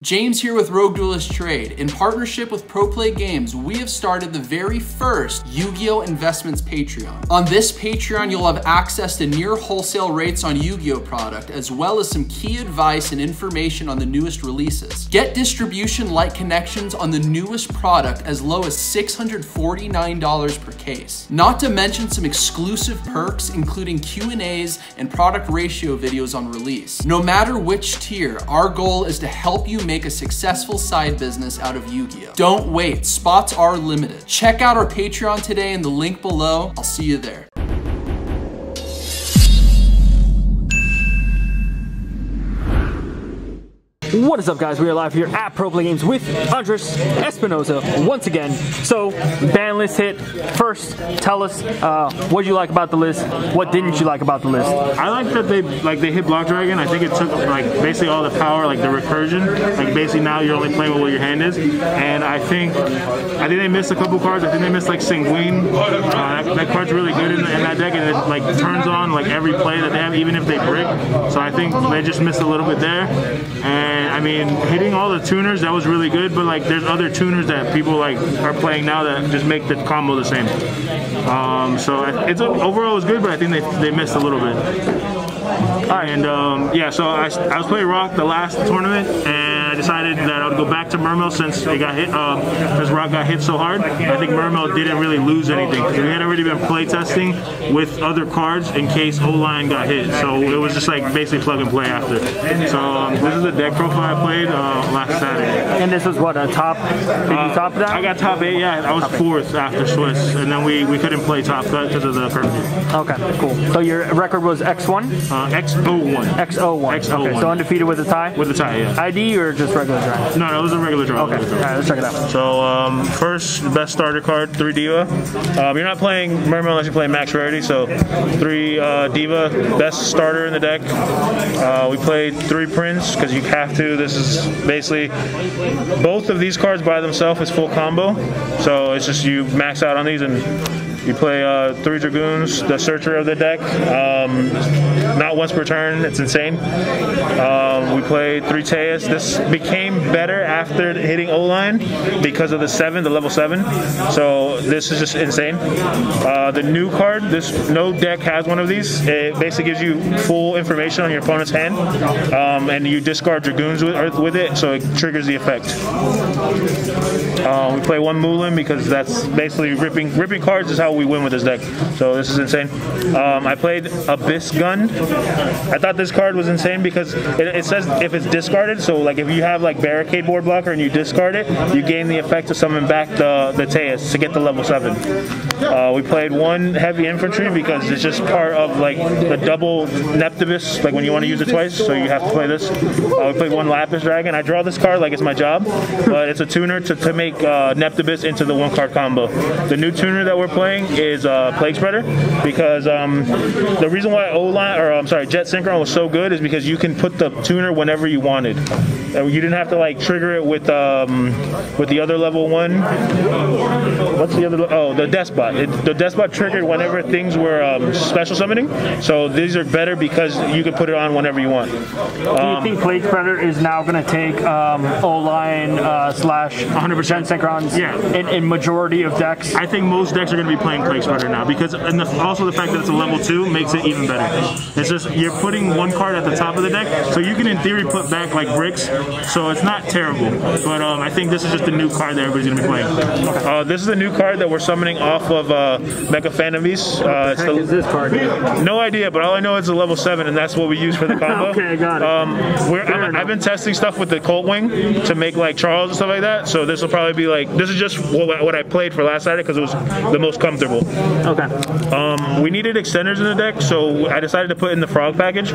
James here with Rogue Duelist Trade. In partnership with ProPlay Games, we have started the very first YuGiOh Investments Patreon. On this Patreon, you'll have access to near wholesale rates on YuGiOh product, as well as some key advice and information on the newest releases. Get distribution-like connections on the newest product as low as $649 per case. Not to mention some exclusive perks, including Q&As and product ratio videos on release. No matter which tier, our goal is to help you make a successful side business out of YuGiOh. Don't wait, spots are limited. Check out our Patreon today in the link below. I'll see you there. What is up, guys? We are live here at ProPlay Games with Andres Espinosa once again. So, ban list hit. First, tell us what you like about the list. What didn't you like about the list? I like that they hit Block Dragon. I think it took basically all the power, the recursion. Basically now you're only playing with what your hand is. And I think they missed a couple cards. I think they missed Sanguine. That card's really good in that deck, and it turns on every play that they have, even if they brick. So I think they just missed a little bit there. And I mean, hitting all the tuners, that was really good, but there's other tuners that people are playing now that just make the combo the same. So overall it was good, but I think they missed a little bit. Alright, and yeah, so I was playing Rock the last tournament, and I decided that I would go back to Mermail since it got hit, since Rock got hit so hard. I think Mermail didn't really lose anything because we had already been play testing with other cards in case O-Line got hit. So it was just basically plug and play after. So this is the deck profile I played last Saturday. And this was what, a top? Did you top that? I got top 8, yeah. I was 4th after Swiss, and then we couldn't play top cut because of the curfew. Okay, cool. So your record was X1? X01. X01. X01. Okay, so undefeated with a tie? With a tie, yeah. ID or just regular draw? No, it was a regular draw. Okay, alright, let's check it out. So, first, best starter card, 3 Diva. You're not playing Mermail unless you play Max Rarity, so 3 Diva, best starter in the deck. We played 3 Prince, because you have to. This is basically, both of these cards by themselves is full combo, so it's just you max out on these and you play 3 Dragoons, the Searcher of the deck, not once per turn, it's insane. We played 3 Teus. This became better after hitting O-Line because of the level 7. So this is just insane. The new card, no deck has one of these. It basically gives you full information on your opponent's hand, and you discard Dragoons with it, so it triggers the effect. We play 1 Moulin because that's basically ripping cards is how we win with this deck. So this is insane. I played Abyss Gun. I thought this card was insane because it says if it's discarded, so if you have Barricade Board Blocker and you discard it, you gain the effect to summon back the Teus to get the level 7. We played 1 Heavy Infantry because it's just part of the double Neptibus, when you want to use it twice, so you have to play this. We played 1 Lapis Dragon. I draw this card like it's my job, but it's a tuner to make Neptibus into the 1 card combo. The new tuner that we're playing is Plague Spreader, because the reason why Jet Synchron was so good is because you can put the tuner whenever you wanted. You didn't have to trigger it with the other level 1. What's the other? Oh, the Despot. The Despot triggered whenever things were special summoning. So these are better because you can put it on whenever you want. Do you think Plague Spreader is now going to take O-Line slash 100% Synchrons in majority of decks? I think most decks are going to be playing Plague Spreader now because, also the fact that it's a level 2 makes it even better. It's just you're putting 1 card at the top of the deck, so you can in theory put back bricks, so it's not terrible. But I think this is just a new card that everybody's going to be playing. This is a new card that we're summoning off of Mecha Phantom Beast. What the heck is this card? No idea, but all I know is a level 7, and that's what we use for the combo. Okay, got it. I've been testing stuff with the Colt Wing to make Charles and stuff like that, so this will probably be this is just what I played for last Saturday because it was the most comfortable. Okay. We needed extenders in the deck, so I decided to put in the Frog package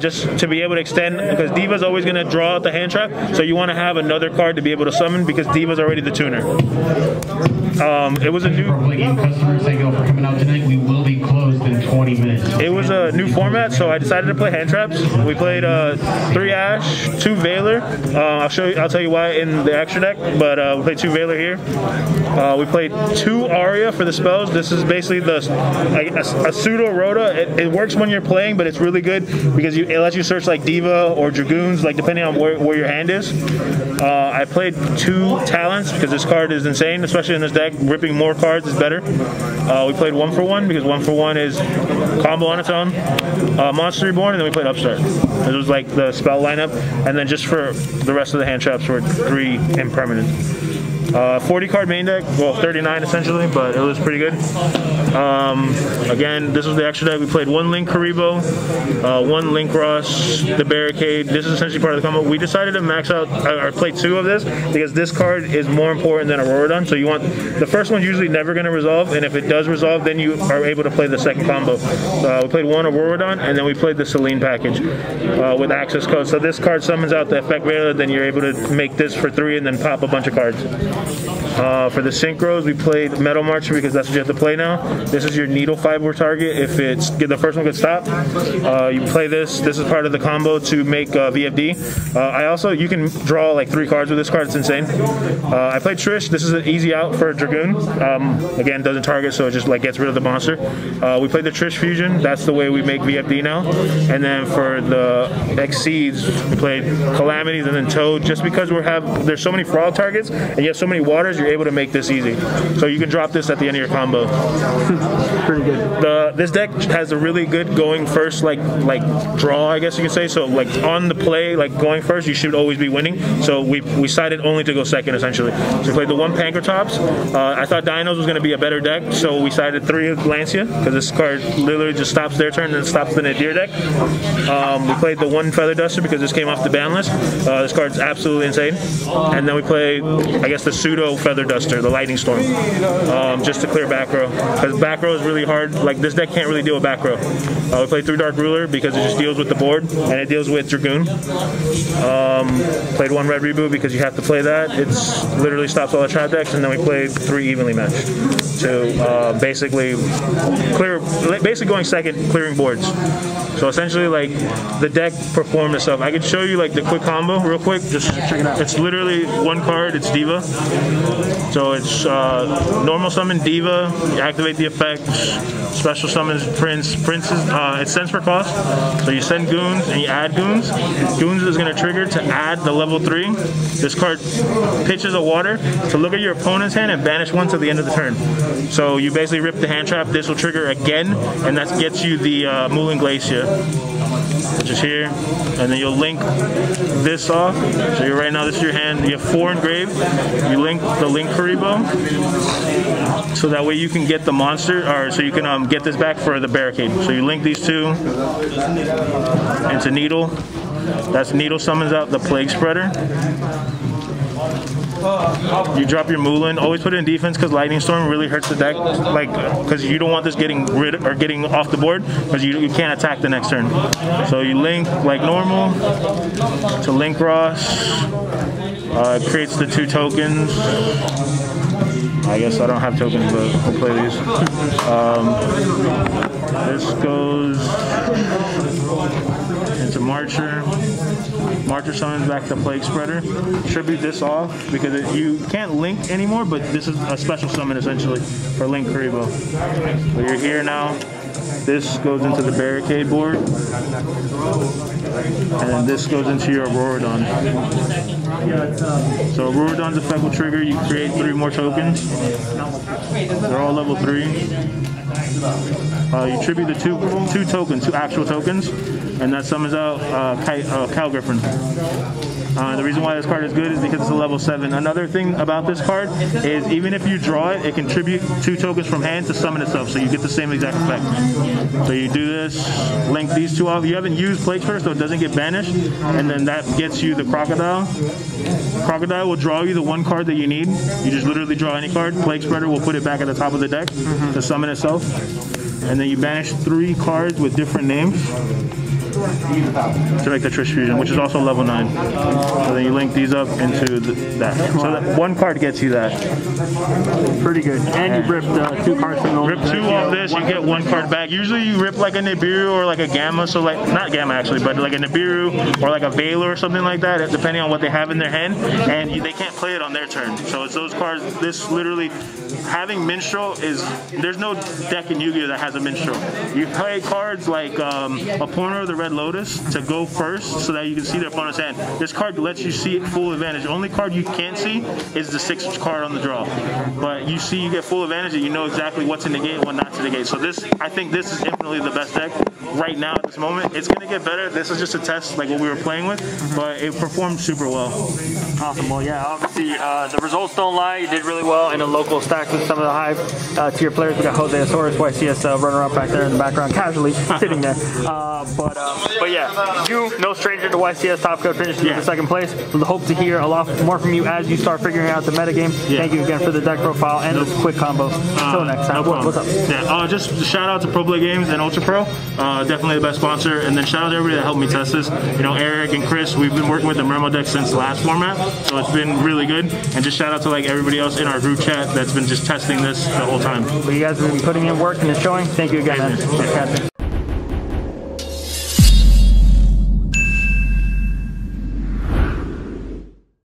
just to be able to extend, because Diva's always going to draw out the hand trap, so you want to have another card to be able to summon because Diva's already the tuner. It was a new customers, thank you all for coming out tonight. We will be closed in 20 minutes. It was a new format, so I decided to play hand traps. We played 3 Ash, 2 Veiler. I'll tell you why in the extra deck, but we played 2 Veiler here. We played 2 Aria for the spells. This is basically a pseudo Rhoda. It works when you're playing, but it's really good because it lets you search Diva or Dragoons, depending on where where your hand is. I played 2 talents because this card is insane, especially in this deck. Ripping more cards is better. We played 1 for 1 because 1 for 1 is combo on its own. Monster Reborn, and then we played Upstart. It was like the spell lineup, and then just for the rest of the hand traps were 3 impermanent. 40 card main deck, well 39 essentially, but it was pretty good. Again, this was the extra deck. We played 1 Link Karibo, 1 Link Ross, the Barricade. This is essentially part of the combo. We decided to max out or play 2 of this because this card is more important than Auroradon. So you want the first one's usually never going to resolve, and if it does resolve, then you are able to play the second combo. We played 1 Auroradon, and then we played the Celine package with access code. So this card summons out the effect Vela, then you're able to make this for 3 and then pop a bunch of cards. For the Synchros, we played Metal Marcher because that's what you have to play now. This is your needle fiber target. If it's the first one gets stopped, you play this. This is part of the combo to make VFD. You can draw like 3 cards with this card. It's insane. I played Trish. This is an easy out for Dragoon. Again, doesn't target, so it just like gets rid of the monster. We played the Trish Fusion. That's the way we make VFD now. And then for the Exceeds, we played Calamities and then Toad. Just because there's so many frog targets and you have so many waters, you're able to make this easy. So you can drop this at the end of your combo. Pretty good. This deck has a really good going first like draw, I guess you can say. So like on the play, like going first, you should always be winning. So we decided only to go second essentially. So we played the 1 Pankratops. I thought Dinos was going to be a better deck, so we sided 3 of Lancia because this card literally just stops their turn and then stops the Nadir deck. We played the 1 Feather Duster because this came off the ban list. This card's absolutely insane. And then we played, I guess, the pseudo Feather Duster, the Lightning Storm, just to clear back row. Because back row is really hard. Like this deck can't really deal with back row. We played 3 Dark Ruler because it just deals with the board and it deals with Dragoon. Played 1 Red Reboot because you have to play that. It's literally stops all the trap decks, and then we played 3 Evenly Matched to basically going second, clearing boards. So essentially, like the deck performed itself. I can show you like the quick combo real quick. Just check it out. It's literally 1 card. It's Diva. So it's normal summon Diva. You activate the effects. Special summons Princes. It sends per cost. So you send Goons and you add Goons. Goons is going to trigger to add the level 3. This card pitches a water to look at your opponent's hand and banish 1 to the end of the turn. So you basically rip the hand trap. This will trigger again, and that gets you the Moulin Glacier, which is here, and then you'll link this off. So right now this is your hand. You have 4 engraved. You link the Link Karibo, so that way you can get the monster, or so you can get this back for the Barricade. So you link these 2 into Needle. That's Needle summons out the Plague Spreader. You drop your Moulin. Always put it in defense because Lightning Storm really hurts the deck. Like, because you don't want this getting off the board because you can't attack the next turn. So you link like normal to Link Ross. It creates the 2 tokens. I guess I don't have tokens, but we'll play these. This goes into Marcher. Marcher summons back the Plague Spreader. Tribute this off because you can't link anymore, but this is a special summon essentially for Link Karibo. So you're here now. This goes into the Barricade board. And then this goes into your Auroradon. So Auroradon's effect will trigger, you create 3 more tokens. They're all level 3. You tribute the two actual tokens, and that summons out Cow Griffin. The reason why this card is good is because it's a level 7. Another thing about this card is even if you draw it, it can tribute 2 tokens from hand to summon itself, so you get the same exact effect. So you do this, link these 2 off. You haven't used Plague Spreader, so it doesn't get banished, and then that gets you the Crocodile. Crocodile will draw you the 1 card that you need. You just literally draw any card. Plague Spreader will put it back at the top of the deck to summon itself. And then you banish 3 cards with different names to make the Trish Fusion, which is also level 9. So then you link these up into that. So that 1 card gets you that. Pretty good. And you ripped 2 cards from the Rip 2 off this, you get 1 card back. Usually you rip like a Nibiru or like a Gamma, so like, not Gamma actually, but like a Nibiru or like a Veiler or something like that, depending on what they have in their hand, and they can't play it on their turn. So it's those cards. This literally, having Minstrel there's no deck in Yu-Gi-Oh that has a Minstrel. You play cards like Opponent of the Red Red Lotus to go first so that you can see their opponent's hand. This card lets you see it full advantage. The only card you can't see is the 6th card on the draw. But you see, you get full advantage and you know exactly what to negate and what not to negate. So this, I think this is infinitely the best deck right now at this moment. It's going to get better. This is just a test like what we were playing with, but it performed super well. Awesome. Well, yeah, obviously the results don't lie. You did really well in a local stack with some of the high tier players. We got Jose Azores, YCS runner-up back there in the background, casually sitting there. But yeah, you, no stranger to YCS top code, finished in the 2nd place. So hope to hear a lot more from you as you start figuring out the metagame. Yeah. Thank you again for the deck profile and this quick combo. Until next time. What's up? Yeah, just shout out to Pro Play Games and Ultra Pro. Definitely the best sponsor. And then shout out to everybody that helped me test this. You know, Eric and Chris, we've been working with the Mermo deck since the last format. So it's been really good. And just shout out to like everybody else in our group chat that's been just testing this the whole time. Well, you guys have been putting in work and it's showing. Thank you again, man.